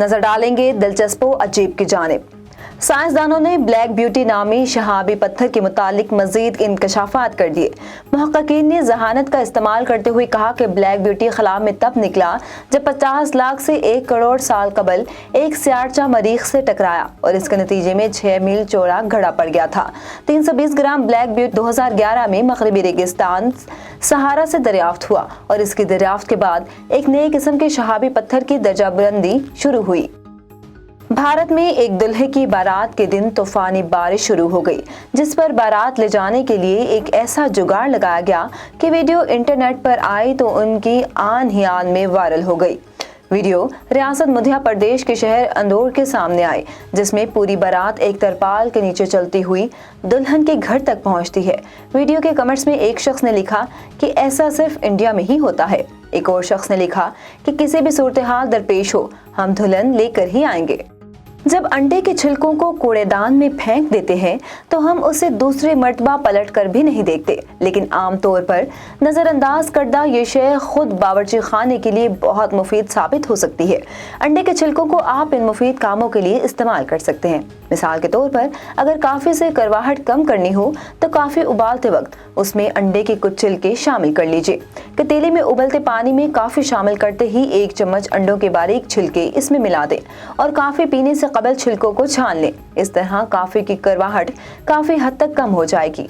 नजर डालेंगे दिलचस्प व अजीब की जानिब। साइंसदानों ने ब्लैक ब्यूटी नामी शहाबी पत्थर के मुतालिक मजीद इंकशाफात कर दिए। मुहक्किकीन ने जहानत का इस्तेमाल करते हुए कहा कि ब्लैक ब्यूटी खला में तब निकला जब 50 लाख से 1 करोड़ साल कबल एक स्यारचा मरीख से टकराया और इसके नतीजे में 6 मील चौड़ा घड़ा पड़ गया था। 320 ग्राम ब्लैक ब्यूटी 2011 में मगरबी रेगिस्तान सहारा से दरियाफ्त हुआ और इसकी दरियाफ्त के बाद एक नए किस्म के शहाबी पत्थर की दर्जाबंदी शुरू हुई। भारत में एक दुल्हे की बारात के दिन तूफानी बारिश शुरू हो गई, जिस पर बारात ले जाने के लिए एक ऐसा जुगाड़ लगाया गया कि वीडियो इंटरनेट पर आई तो उनकी आन ही आन में वायरल हो गई। वीडियो रियासत मध्य प्रदेश के शहर अंदौर के सामने आई, जिसमें पूरी बारात एक तरपाल के नीचे चलती हुई दुल्हन के घर तक पहुंचती है। वीडियो के कमेंट्स में एक शख्स ने लिखा कि ऐसा सिर्फ इंडिया में ही होता है। एक और शख्स ने लिखा कि किसी भी सूरत हाल दरपेश हो, हम दुल्हन लेकर ही आएंगे। जब अंडे के छिलकों को कूड़ेदान में फेंक देते हैं तो हम उसे दूसरी मर्तबा पलट कर भी नहीं देखते, लेकिन आम तौर पर नज़रअंदाज करदा ये शय खुद बावर्ची खाने के लिए बहुत मुफीद साबित हो सकती है। अंडे के छिलकों को आप इन मुफीद कामों के लिए इस्तेमाल कर सकते हैं। मिसाल के तौर पर अगर काफ़ी से करवाहट कम करनी हो तो काफ़ी उबालते वक्त उसमें अंडे के कुछ छिलके शामिल कर लीजिए। पतीले में उबलते पानी में काफ़ी शामिल करते ही 1 चम्मच अंडों के बारीक छिलके इसमें मिला दें और काफ़ी पीने से कबल छिलकों को छान लें। इस तरह काफ़ी की करवाहट काफ़ी हद तक कम हो जाएगी।